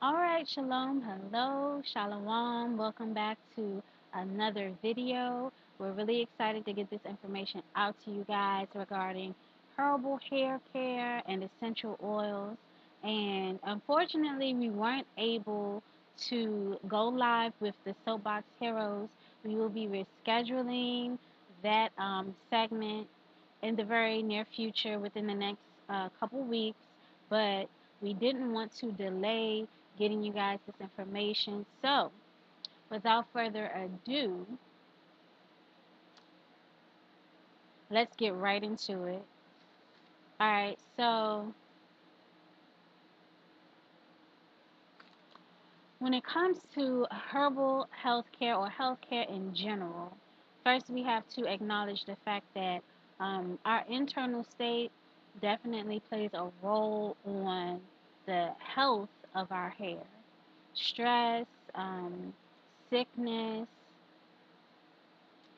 All right, shalom, hello, shalom. Welcome back to another video. We're really excited to get this information out to you guys regarding herbal hair care and essential oils. And unfortunately, we weren't able to go live with the Soapbox Heroes. We will be rescheduling that segment in the very near future within the next couple weeks, but we didn't want to delay getting you guys this information. So, without further ado, let's get right into it. All right, so when it comes to herbal healthcare or healthcare in general, first we have to acknowledge the fact that our internal state definitely plays a role on the health of our hair. Stress, sickness,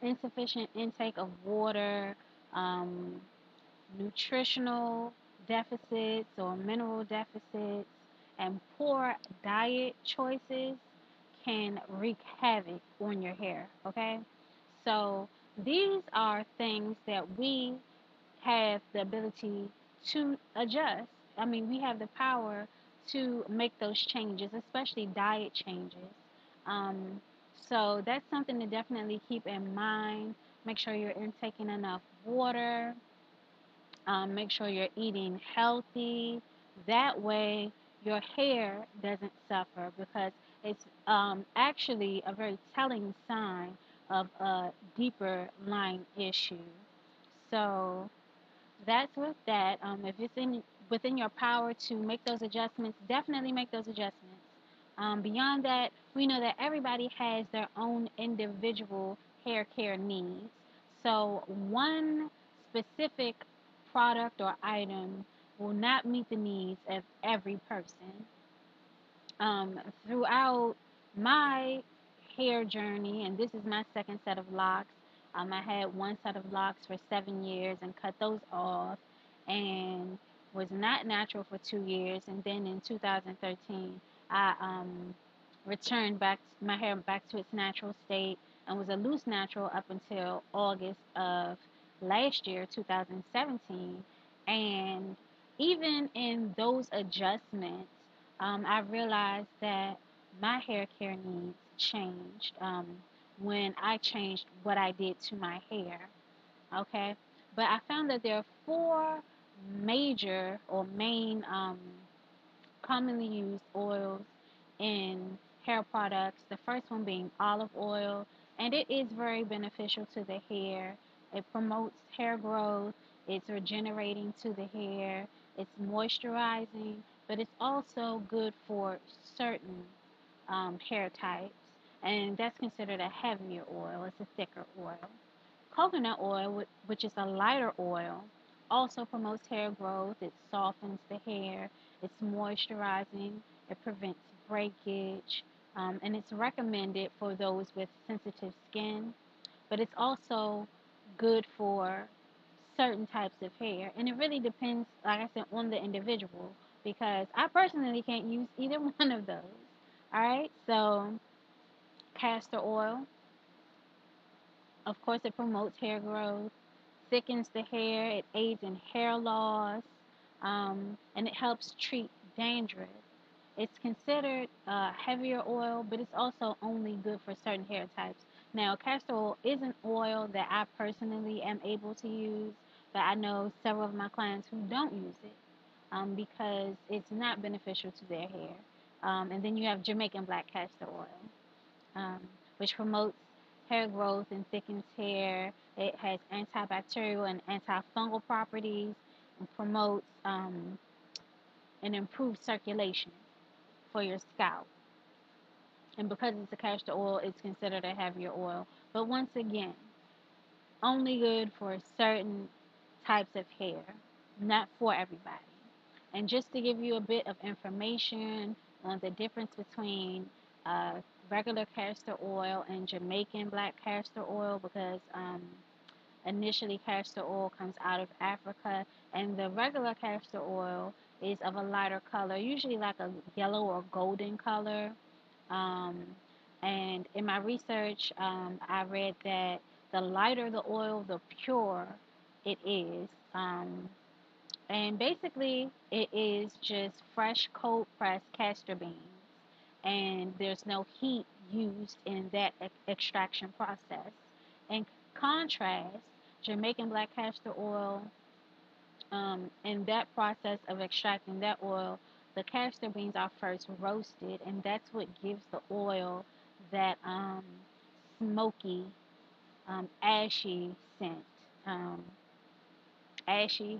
insufficient intake of water, um, nutritional deficits or mineral deficits, and poor diet choices can wreak havoc on your hair. Okay, so these are things that we have the ability to adjust. I mean, we have the power to make those changes, especially diet changes. Um, so that's something to definitely keep in mind. Make sure you're intaking enough water. Make sure you're eating healthy. That way, your hair doesn't suffer because it's actually a very telling sign of a deeper line issue. So, that's with that. If it's within your power to make those adjustments, definitely make those adjustments. Beyond that, we know that everybody has their own individual hair care needs. So one specific product or item will not meet the needs of every person. Throughout my hair journey, and this is my second set of locks. I had one set of locks for 7 years and cut those off, and was not natural for 2 years. And then in 2013, I returned back my hair back to its natural state and was a loose natural up until August of last year, 2017. And even in those adjustments, I realized that my hair care needs changed when I changed what I did to my hair. Okay, but I found that there are four major or main commonly used oils in hair products. The first one being olive oil, and it is very beneficial to the hair. It promotes hair growth, it's regenerating to the hair, it's moisturizing, but it's also good for certain hair types, and that's considered a heavier oil, it's a thicker oil. Coconut oil, which is a lighter oil, also promotes hair growth. It softens the hair. It's moisturizing. It prevents breakage. And it's recommended for those with sensitive skin. But it's also good for certain types of hair. And it really depends, like I said, on the individual. Because I personally can't use either one of those. All right. So castor oil, of course, it promotes hair growth, thickens the hair, it aids in hair loss, and it helps treat dandruff. It's considered heavier oil, but it's also only good for certain hair types. Now, castor oil is an oil that I personally am able to use, but I know several of my clients who don't use it because it's not beneficial to their hair. And then you have Jamaican black castor oil, um, which promotes hair growth and thickens hair. It has antibacterial and antifungal properties and promotes an improved circulation for your scalp. And because it's a castor oil, it's considered a heavier oil. But once again, only good for certain types of hair, not for everybody. And just to give you a bit of information on the difference between uh, regular castor oil and Jamaican black castor oil, because initially castor oil comes out of Africa, and the regular castor oil is of a lighter color, usually like a yellow or golden color. Um, and in my research, I read that the lighter the oil, the purer it is. And basically, it is just fresh, cold pressed castor beans, and there's no heat used in that extraction process. In contrast, Jamaican black castor oil, in that process of extracting that oil, the castor beans are first roasted, and that's what gives the oil that smoky, ashy scent. Um, ashy.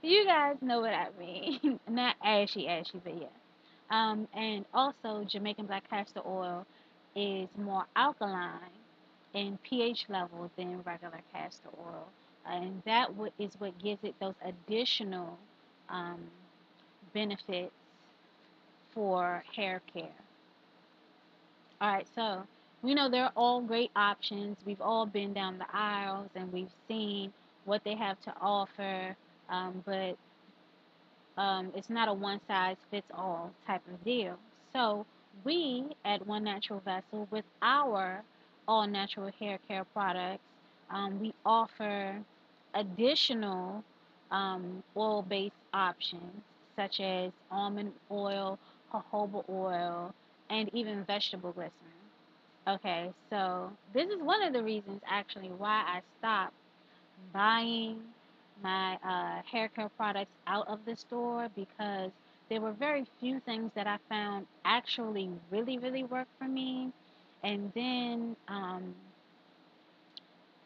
You guys know what I mean. Not ashy, ashy, but yeah. And also, Jamaican black castor oil is more alkaline in pH level than regular castor oil. And that is what gives it those additional um, benefits for hair care. All right, so we know they're all great options. We've all been down the aisles and we've seen what they have to offer, but it's not a one size fits all type of deal. So we at One Natural Vessel, with our all natural hair care products, we offer additional oil based options such as almond oil, jojoba oil, and even vegetable glycerin. Okay, so this is one of the reasons actually why I stopped buying my hair care products out of the store, because there were very few things that I found actually really, really work for me. And then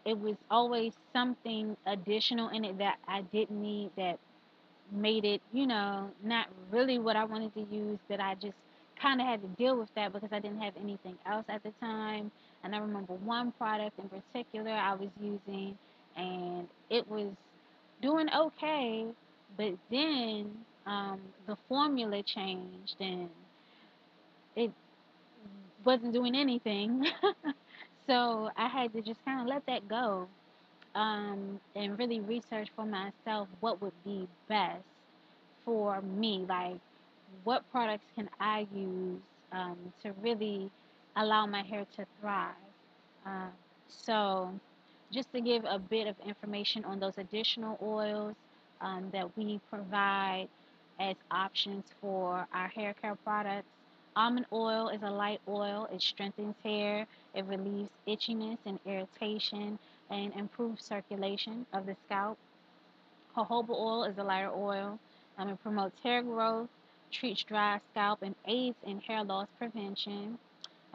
it was always something additional in it that I didn't need that made it, not really what I wanted to use, that I just kind of had to deal with that because I didn't have anything else at the time. And I remember one product in particular I was using, and it was doing okay, but then the formula changed and it wasn't doing anything. So I had to just kind of let that go, and really research for myself what would be best for me. Like, what products can I use to really allow my hair to thrive? Uh, so, just to give a bit of information on those additional oils that we provide as options for our hair care products. Almond oil is a light oil. It strengthens hair. It relieves itchiness and irritation and improves circulation of the scalp. Jojoba oil is a lighter oil. It promotes hair growth, treats dry scalp, and aids in hair loss prevention.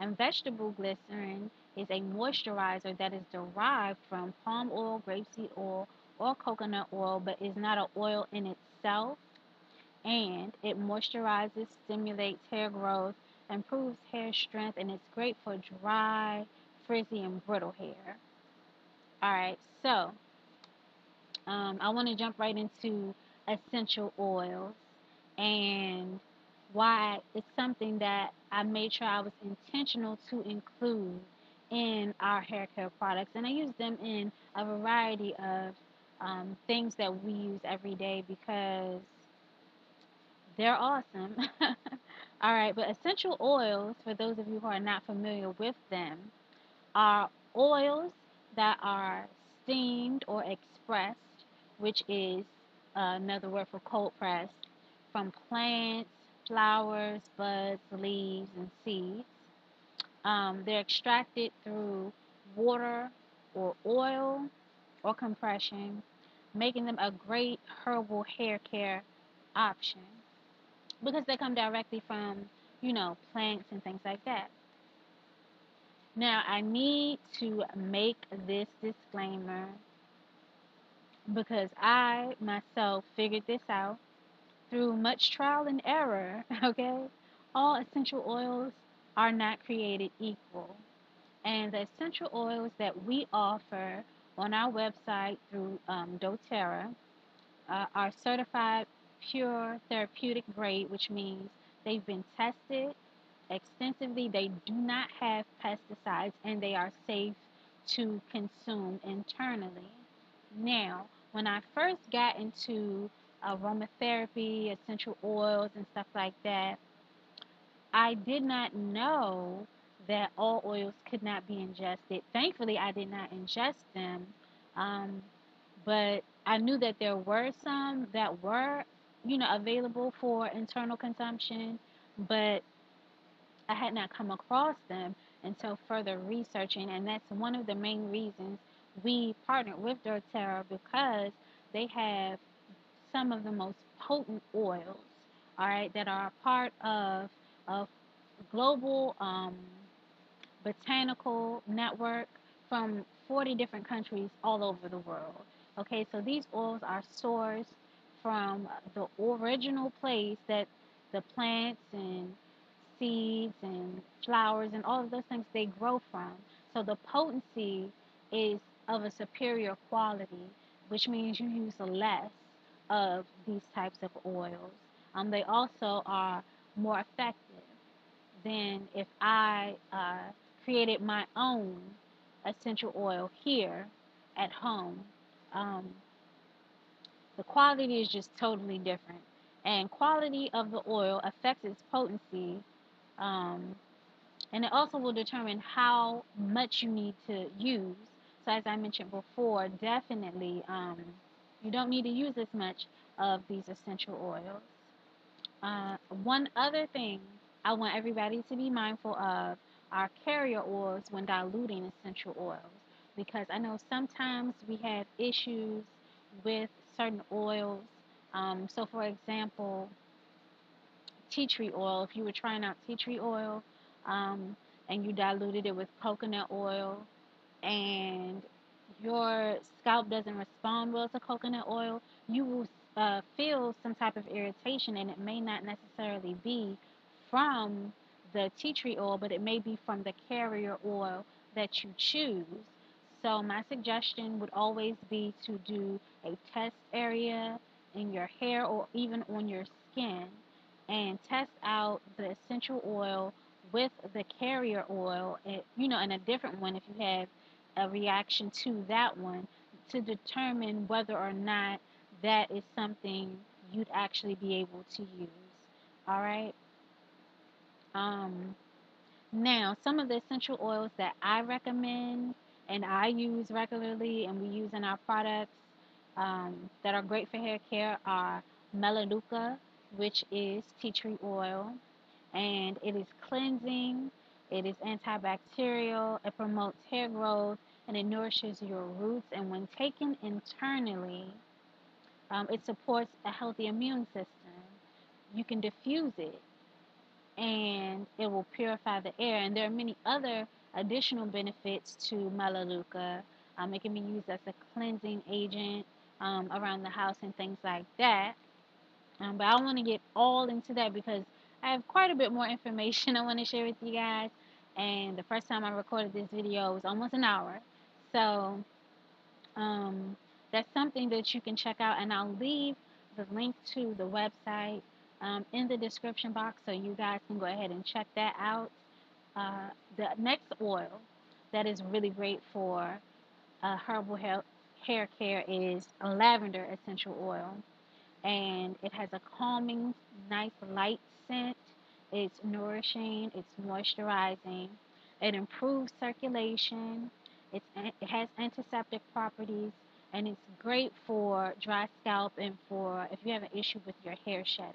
And vegetable glycerin is a moisturizer that is derived from palm oil, grapeseed oil, or coconut oil, but is not an oil in itself. And it moisturizes, stimulates hair growth, improves hair strength, and it's great for dry, frizzy, and brittle hair. All right, so I want to jump right into essential oils and why it's something that I made sure I was intentional to include in our hair care products. And I use them in a variety of things that we use every day because they're awesome. All right, but essential oils, for those of you who are not familiar with them, are oils that are steamed or expressed, which is another word for cold pressed, from plants, flowers, buds, leaves, and seeds. They're extracted through water or oil or compression, making them a great herbal hair care option because they come directly from, plants and things like that. Now, I need to make this disclaimer because I myself figured this out through much trial and error, okay? All essential oils are not created equal. And the essential oils that we offer on our website through doTERRA are certified pure therapeutic grade, which means they've been tested extensively. They do not have pesticides and they are safe to consume internally. Now, when I first got into aromatherapy, essential oils, and stuff like that. I did not know that all oils could not be ingested. Thankfully, I did not ingest them, um, but I knew that there were some that were, available for internal consumption, but I had not come across them until further researching, and that's one of the main reasons we partnered with doTERRA because they have some of the most potent oils, all right, that are a part of a global botanical network from 40 different countries all over the world. Okay, so these oils are sourced from the original place that the plants and seeds and flowers and all of those things they grow from. So the potency is of a superior quality, which means you use less of these types of oils. They also are more effective than if I created my own essential oil here at home. Um, the quality is just totally different, and quality of the oil affects its potency, um, and it also will determine how much you need to use. So as I mentioned before, definitely you don't need to use as much of these essential oils. One other thing I want everybody to be mindful of are carrier oils when diluting essential oils, because I know sometimes we have issues with certain oils. So, for example, tea tree oil, if you were trying out tea tree oil um, and you diluted it with coconut oil, and your scalp doesn't respond well to coconut oil, you will feel some type of irritation, and it may not necessarily be from the tea tree oil, but it may be from the carrier oil that you choose. So, my suggestion would always be to do a test area in your hair or even on your skin and test out the essential oil with the carrier oil, and a different one if you have a reaction to that one, to determine whether or not that is something you'd actually be able to use. All right. Um, Now, some of the essential oils that I recommend and I use regularly and we use in our products that are great for hair care are Melaleuca, which is tea tree oil, and it is cleansing, it is antibacterial, it promotes hair growth, and it nourishes your roots. And when taken internally, it supports a healthy immune system. You can diffuse it and it will purify the air. And there are many other additional benefits to Melaleuca. It can be used as a cleansing agent around the house and things like that. But I don't want to get all into that because I have quite a bit more information I want to share with you guys. And the first time I recorded this video was almost an hour. So um, that's something that you can check out. And I'll leave the link to the website in the description box so you guys can go ahead and check that out. The next oil that is really great for herbal hair care is lavender essential oil, and it has a calming, nice light scent. It's nourishing, it's moisturizing, it improves circulation, it has antiseptic properties, and it's great for dry scalp and for if you have an issue with your hair shedding.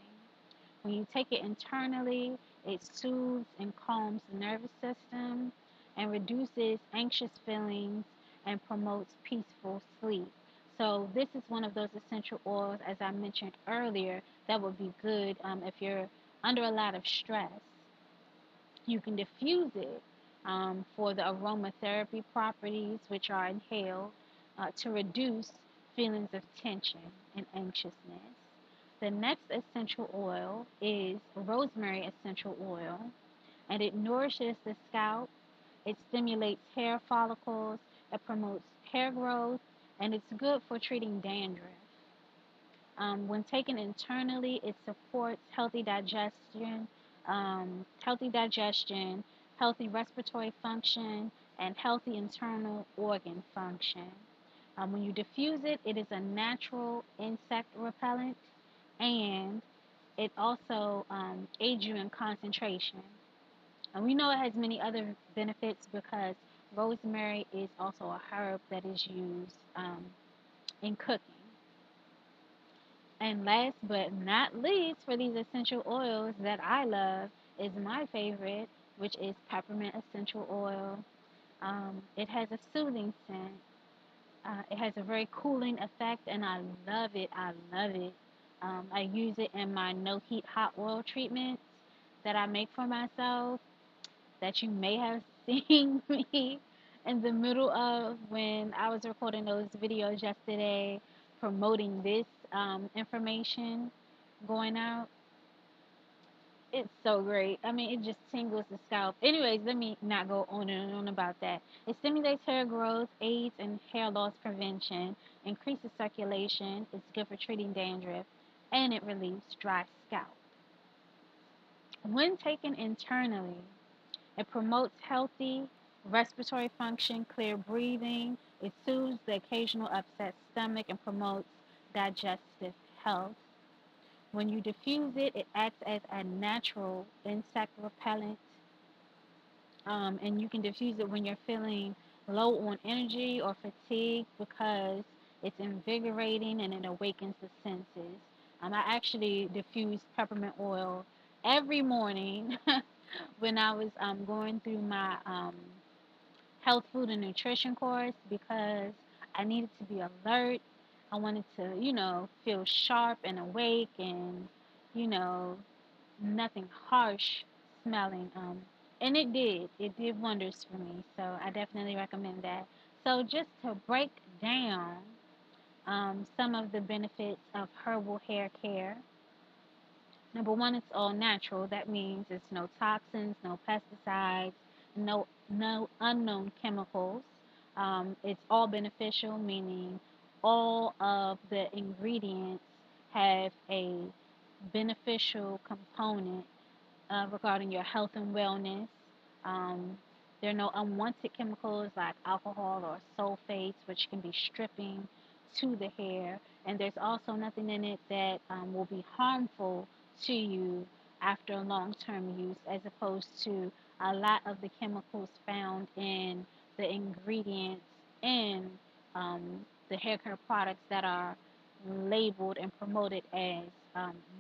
When you take it internally, it soothes and calms the nervous system and reduces anxious feelings and promotes peaceful sleep. So, this is one of those essential oils, as I mentioned earlier, that would be good if you're under a lot of stress. You can diffuse it for the aromatherapy properties, which are inhaled, to reduce feelings of tension and anxiousness. The next essential oil is rosemary essential oil, and it nourishes the scalp, it stimulates hair follicles, it promotes hair growth, and it's good for treating dandruff. When taken internally, it supports healthy digestion, healthy respiratory function, and healthy internal organ function. When you diffuse it, it is a natural insect repellent, and it also aids you in concentration. And we know it has many other benefits because rosemary is also a herb that is used in cooking. And last but not least, for these essential oils that I love, is my favorite, which is peppermint essential oil. It has a soothing scent. It has a very cooling effect, and I love it. I love it. I use it in my no heat hot oil treatments that I make for myself, that you may have seen me in the middle of when I was recording those videos yesterday promoting this information going out. It's so great. I mean, it just tingles the scalp. Anyways, let me not go on and on about that. It stimulates hair growth, aids in hair loss prevention, increases circulation. It's good for treating dandruff, and it relieves dry scalp. When taken internally, it promotes healthy respiratory function, clear breathing. It soothes the occasional upset stomach and promotes digestive health. When you diffuse it, it acts as a natural insect repellent, and you can diffuse it when you're feeling low on energy or fatigue because it's invigorating and it awakens the senses. I actually diffuse peppermint oil every morning when I was going through my health, food, and nutrition course because I needed to be alert. I wanted to, feel sharp and awake and, you know, nothing harsh smelling. And it did. It did wonders for me. So I definitely recommend that. So just to break down some of the benefits of herbal hair care. Number one, it's all natural. That means it's no toxins, no pesticides, no unknown chemicals. It's all beneficial, meaning all of the ingredients have a beneficial component regarding your health and wellness. Um, there are no unwanted chemicals like alcohol or sulfates, which can be stripping to the hair. And there's also nothing in it that will be harmful to you after long term use, as opposed to a lot of the chemicals found in the ingredients in um, the hair care products that are labeled and promoted as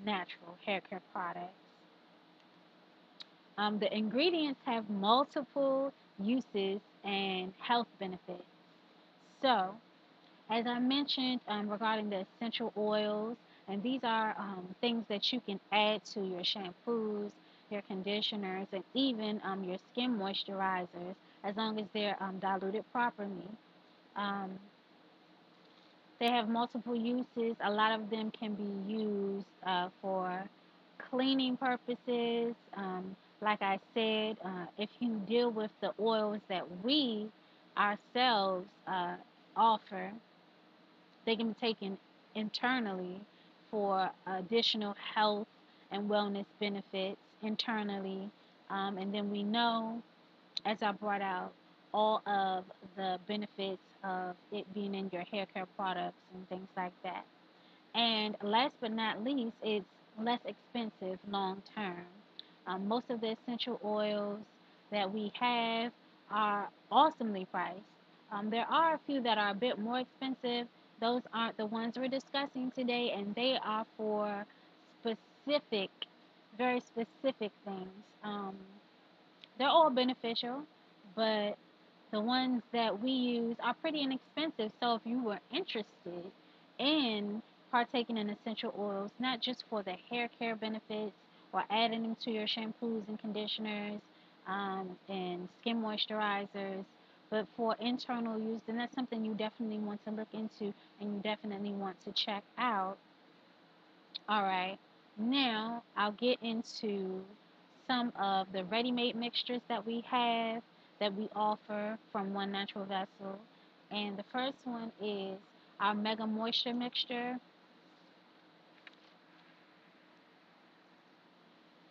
natural hair care products. The ingredients have multiple uses and health benefits. So, as I mentioned regarding the essential oils, and these are things that you can add to your shampoos, your conditioners, and even your skin moisturizers, as long as they're diluted properly. Um, they have multiple uses. A lot of them can be used for cleaning purposes. Like I said, if you deal with the oils that we ourselves offer, they can be taken internally for additional health and wellness benefits internally. And then we know, as I brought out, all of the benefits of it being in your hair care products and things like that. And last but not least, it's less expensive long term. Most of the essential oils that we have are awesomely priced. There are a few that are a bit more expensive. Those aren't the ones we're discussing today, and they are for specific, very specific things. They're all beneficial, but the ones that we use are pretty inexpensive. So if you were interested in partaking in essential oils, not just for the hair care benefits or adding them to your shampoos and conditioners and skin moisturizers, but for internal use, then that's something you definitely want to look into and you definitely want to check out. All right. Now I'll get into some of the ready-made mixtures that we have that we offer from One Natural Vessel. And the first one is our Mega Moisture Mixture,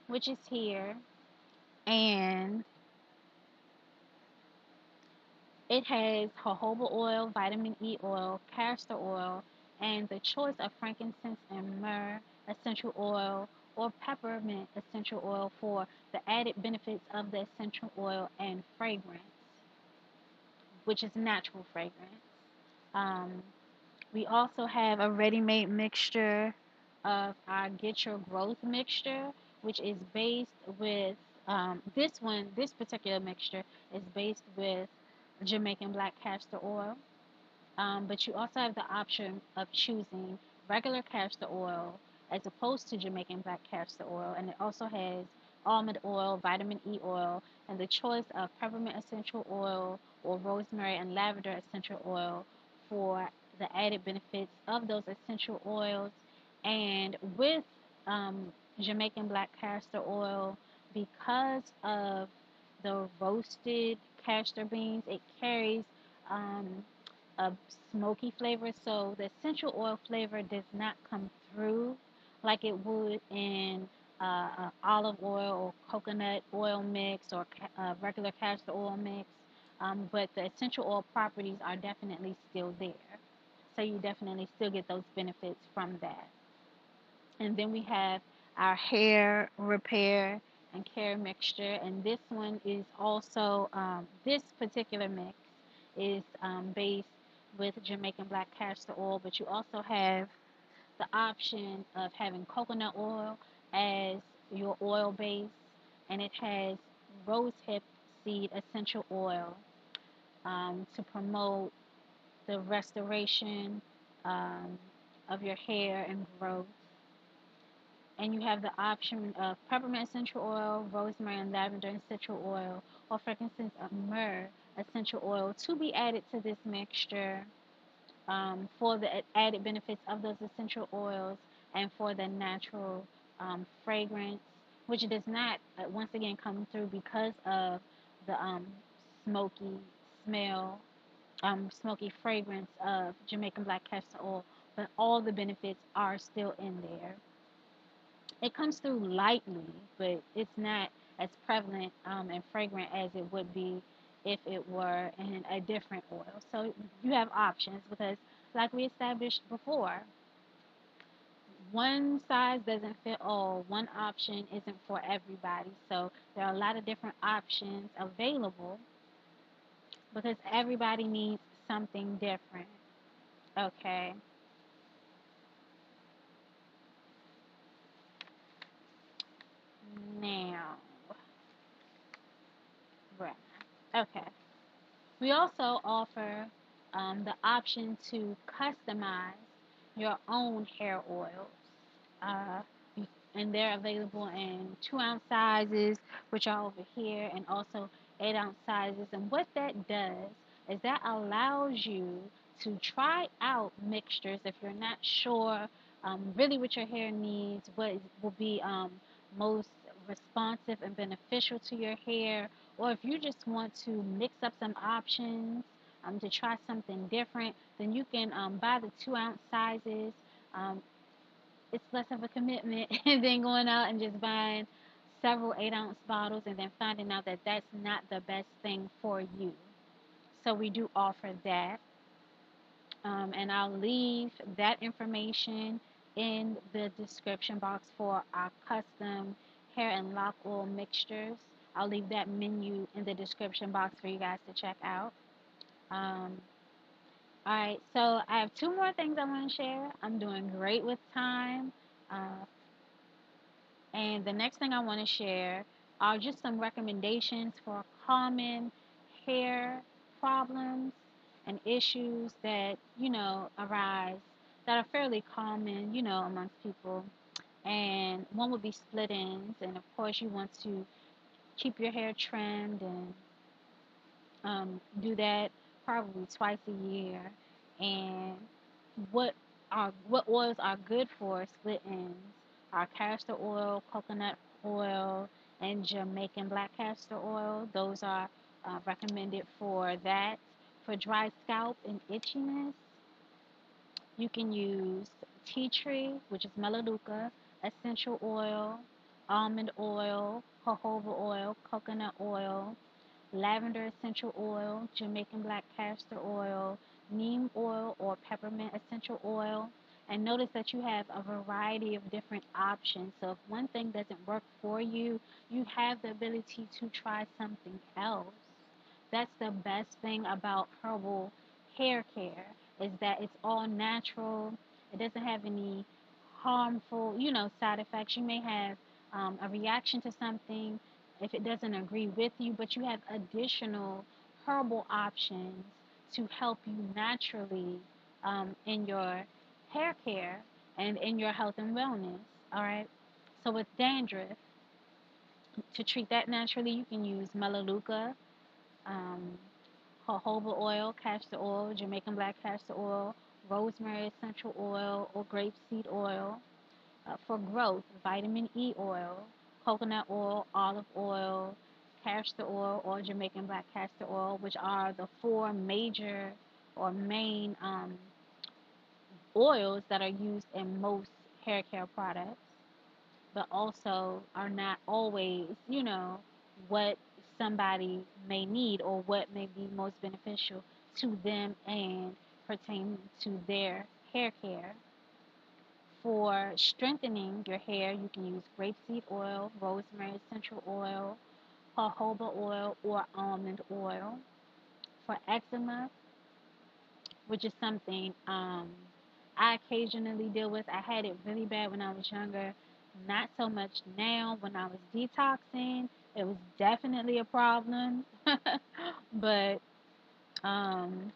which is here. And it has jojoba oil, vitamin E oil, castor oil, and the choice of frankincense and myrrh. essential oil or peppermint essential oil for the added benefits of the essential oil and fragrance, which is natural fragrance. Um, we also have a ready-made mixture of our Get Your Growth mixture, which is based with this particular mixture is based with Jamaican black castor oil. But you also have the option of choosing regular castor oil as opposed to Jamaican black castor oil, and it also has almond oil, vitamin E oil, and the choice of peppermint essential oil or rosemary and lavender essential oil for the added benefits of those essential oils. And with Jamaican black castor oil, because of the roasted castor beans, it carries um, a smoky flavor, so the essential oil flavor does not come through like it would in olive oil or coconut oil mix or regular castor oil mix. But the essential oil properties are definitely still there. So you definitely still get those benefits from that. And then we have our hair repair and care mixture. And this one is also, this particular mix is based with Jamaican black castor oil, but you also have the option of having coconut oil as your oil base, and it has rosehip seed essential oil to promote the restoration um, of your hair and growth. And you have the option of peppermint essential oil, rosemary and lavender essential oil, or frankincense and myrrh essential oil to be added to this mixture for the added benefits of those essential oils and for the natural fragrance, which does not, once again, come through because of the smoky smell, smoky fragrance of Jamaican black castor oil, but all the benefits are still in there. It comes through lightly, but it's not as prevalent and fragrant as it would be if it were in a different oil. So you have options because, like we established before, one size doesn't fit all. One option isn't for everybody. So there are a lot of different options available because everybody needs something different. Okay, now, right. Okay. We also offer the option to customize your own hair oils. Uh, and they're available in 2-ounce sizes, which are over here, and also 8-ounce sizes. And what that does is that allows you to try out mixtures if you're not sure really what your hair needs, what will be most responsive and beneficial to your hair, or if you just want to mix up some options to try something different, then you can buy the 2-ounce sizes. Um, it's less of a commitment than going out and just buying several 8-ounce bottles and then finding out that that's not the best thing for you. So we do offer that. And I'll leave that information in the description box for our custom hair and lock oil mixtures. I'll leave that menu in the description box for you guys to check out. Um, all right, so I have two more things I want to share. I'm doing great with time. Uh, And the next thing I want to share are just some recommendations for common hair problems and issues that, arise that are fairly common, amongst people. And one would be split ends. And of course, you want to keep your hair trimmed and do that probably twice a year. And what what oils are good for split ends are castor oil, coconut oil, and Jamaican black castor oil. Those are recommended for that. For dry scalp and itchiness, you can use tea tree, which is melaleuca, essential oil, almond oil, jojoba oil, coconut oil, lavender essential oil, Jamaican black castor oil, neem oil or peppermint essential oil, and notice that you have a variety of different options. So if one thing doesn't work for you, you have the ability to try something else. That's the best thing about herbal hair care is that it's all natural. It doesn't have any harmful, side effects. You may have a reaction to something if it doesn't agree with you, but you have additional herbal options to help you naturally in your hair care and in your health and wellness. All right. So with dandruff, to treat that naturally, you can use melaleuca, um, jojoba oil, castor oil, Jamaican black castor oil, rosemary essential oil, or grapeseed oil. For growth, vitamin E oil, coconut oil, olive oil, castor oil, or Jamaican black castor oil, which are the four major or main oils that are used in most hair care products, but also are not always, what somebody may need or what may be most beneficial to them and pertain to their hair care. For strengthening your hair, you can use grapeseed oil, rosemary essential oil, jojoba oil, or almond oil. For eczema, which is something I occasionally deal with. I had it really bad when I was younger, not so much now. When I was detoxing, it was definitely a problem. But um,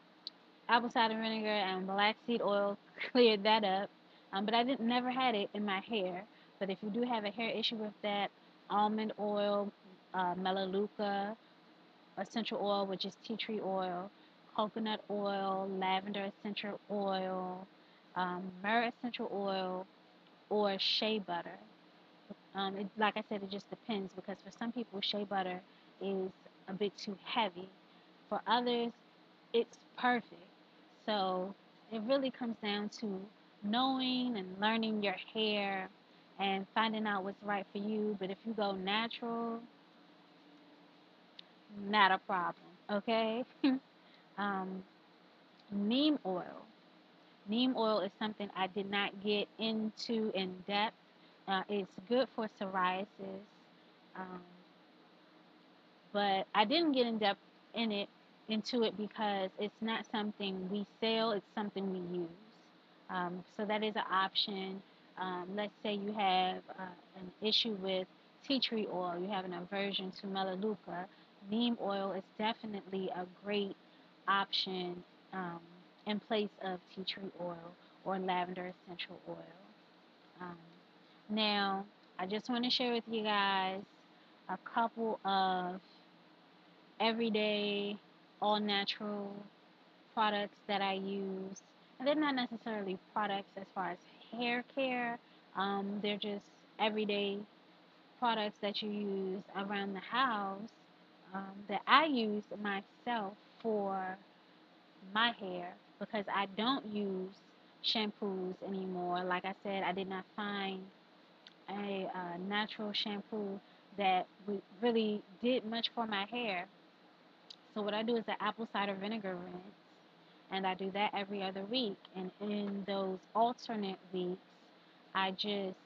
apple cider vinegar and black seed oil cleared that up. But I didn't never had it in my hair. But if you do have a hair issue with that, almond oil, melaleuca, essential oil, which is tea tree oil, coconut oil, lavender essential oil, myrrh essential oil, or shea butter. Like I said, it just depends because for some people, shea butter is a bit too heavy. For others, it's perfect. So it really comes down to knowing and learning your hair and finding out what's right for you. But if you go natural, not a problem. Okay. um, Neem oil. Neem oil is something I did not get into in depth. It's good for psoriasis. Um, but I didn't get in depth in it into it because it's not something we sell, it's something we use. So that is an option. Let's say you have an issue with tea tree oil, you have an aversion to melaleuca. Neem oil is definitely a great option um, in place of tea tree oil or lavender essential oil. Um, Now, I just want to share with you guys a couple of everyday, all natural products that I use. And they're not necessarily products as far as hair care, they're just everyday products that you use around the house that I use myself for my hair because I don't use shampoos anymore. Like I said, I did not find a natural shampoo that really did much for my hair. So what I do is the apple cider vinegar rinse, and I do that every other week. And in those alternate weeks, I just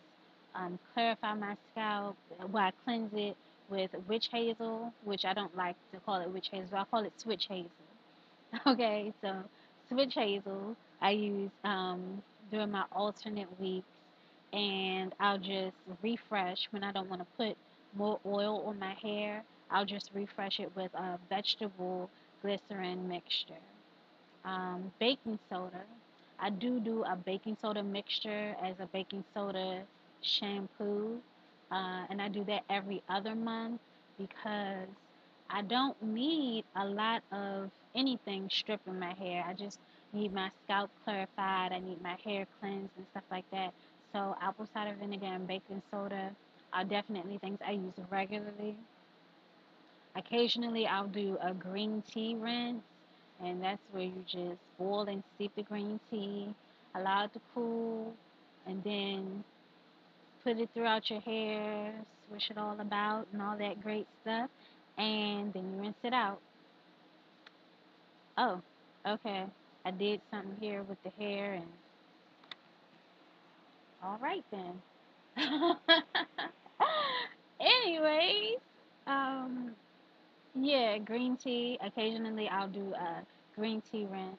clarify my scalp. Well, I cleanse it with witch hazel, which I don't like to call it witch hazel. I call it switch hazel. Okay, so switch hazel I use during my alternate weeks, and I'll just refresh when I don't want to put more oil on my hair. I'll just refresh it with a vegetable glycerin mixture. Baking soda. I do a baking soda mixture as a baking soda shampoo, and I do that every other month because I don't need a lot of anything stripping my hair. I just need my scalp clarified. I need my hair cleansed and stuff like that. So apple cider vinegar and baking soda are definitely things I use regularly. Occasionally, I'll do a green tea rinse, and that's where you just boil and steep the green tea, allow it to cool, and then put it throughout your hair, swish it all about, and all that great stuff, and then you rinse it out. Oh, okay. I did something here with the hair, and All right then. Anyways, um, yeah, green tea. Occasionally, I'll do a green tea rinse,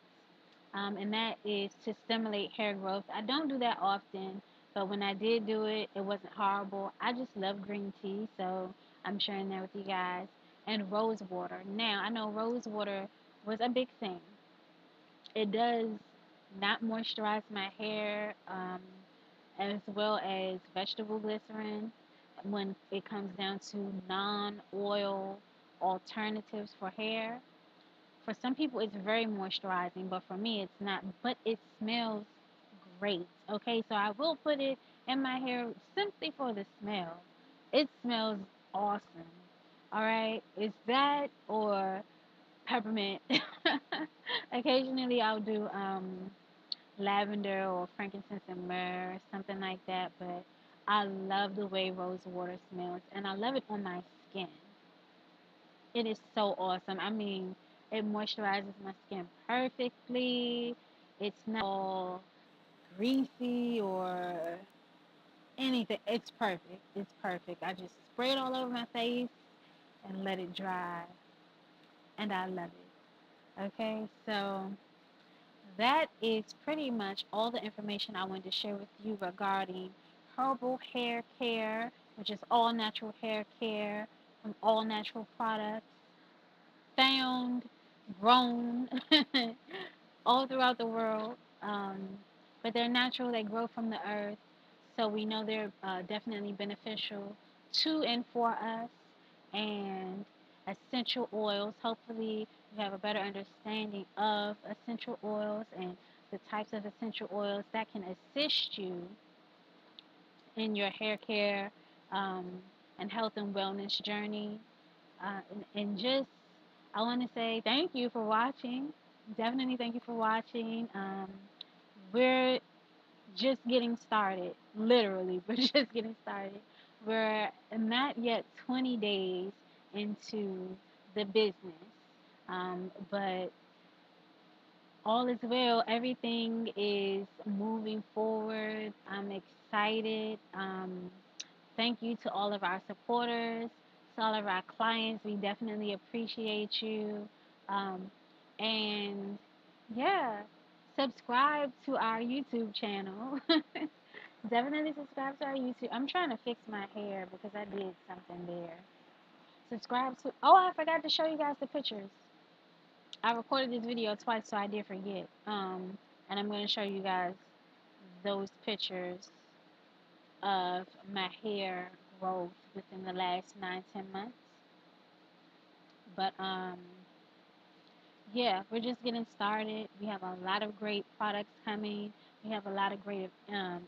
and that is to stimulate hair growth. I don't do that often, but when I did do it, it wasn't horrible. I just love green tea, so I'm sharing that with you guys. And rose water. Now, I know rose water was a big thing. It does not moisturize my hair, as well as vegetable glycerin when it comes down to non-oil alternatives for hair. For some people, it's very moisturizing, but for me, it's not. But it smells great. Okay, so I will put it in my hair simply for the smell. It smells awesome. All right, it's that or peppermint. Occasionally, I'll do lavender or frankincense and myrrh, something like that. But I love the way rose water smells, and I love it on my skin. It is so awesome. I mean, it moisturizes my skin perfectly. It's not all greasy or anything. It's perfect. It's perfect. I just spray it all over my face and let it dry, and I love it. Okay, so that is pretty much all the information I wanted to share with you regarding herbal hair care, which is all natural hair care from all natural products found, grown all throughout the world. But they're natural, they grow from the earth. So we know they're definitely beneficial to and for us. And essential oils, hopefully, you have a better understanding of essential oils and the types of essential oils that can assist you in your hair care um, and health and wellness journey. And just, I want to say thank you for watching. Definitely thank you for watching. We're just getting started. Literally, we're just getting started. We're not yet 20 days into the business. But all is well. Everything is moving forward. I'm excited. Thank you to all of our supporters, to all of our clients. We definitely appreciate you. Um, and yeah, subscribe to our YouTube channel. Definitely subscribe to our YouTube. I'm trying to fix my hair because I did something there. Subscribe to. Oh, I forgot to show you guys the pictures. I recorded this video twice, so I did forget. And I'm going to show you guys those pictures of my hair growth within the last 9-10 months. But yeah, we're just getting started. We have a lot of great products coming. We have a lot of great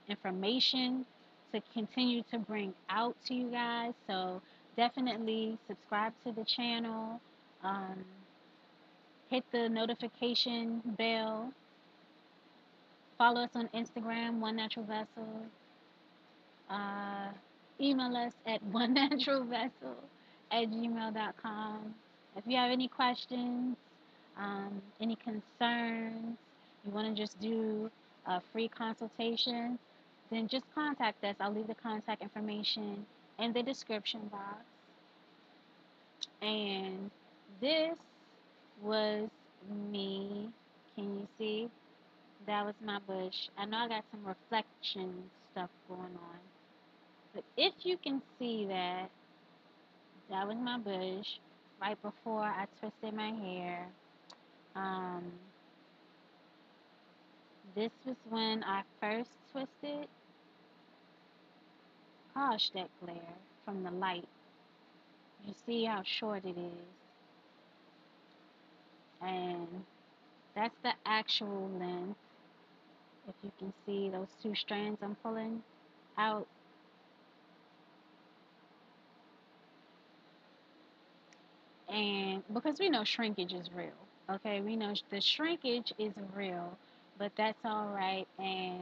information to continue to bring out to you guys. So definitely subscribe to the channel. Um, Hit the notification bell. Follow us on Instagram, One Natural Vessel. Uh, Email us at one natural vessel at gmail.com. If you have any questions, any concerns, you want to just do a free consultation, then just contact us. I'll leave the contact information in the description box. And this was me. Can you see? That was my bush. I know I got some reflection stuff going on. But if you can see that, that was my bush right before I twisted my hair. Um, this was when I first twisted. Gosh, that glare from the light. You see how short it is. And that's the actual length. If you can see those two strands I'm pulling out. And because we know shrinkage is real. Okay, we know the shrinkage is real, but that's all right. And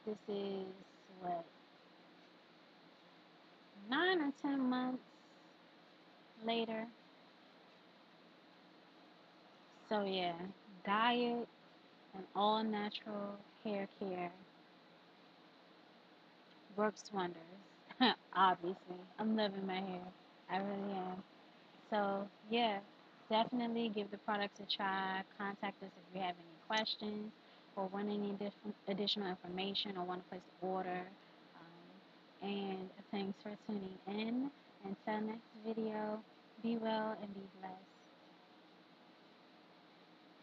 this is what, 9 or 10 months later. So yeah, diet. And all natural hair care works wonders. Obviously, I'm loving my hair. I really am. So, yeah, definitely give the products a try. Contact us if you have any questions or want any additional information or want to place an order. And thanks for tuning in. Until next video, be well and be blessed.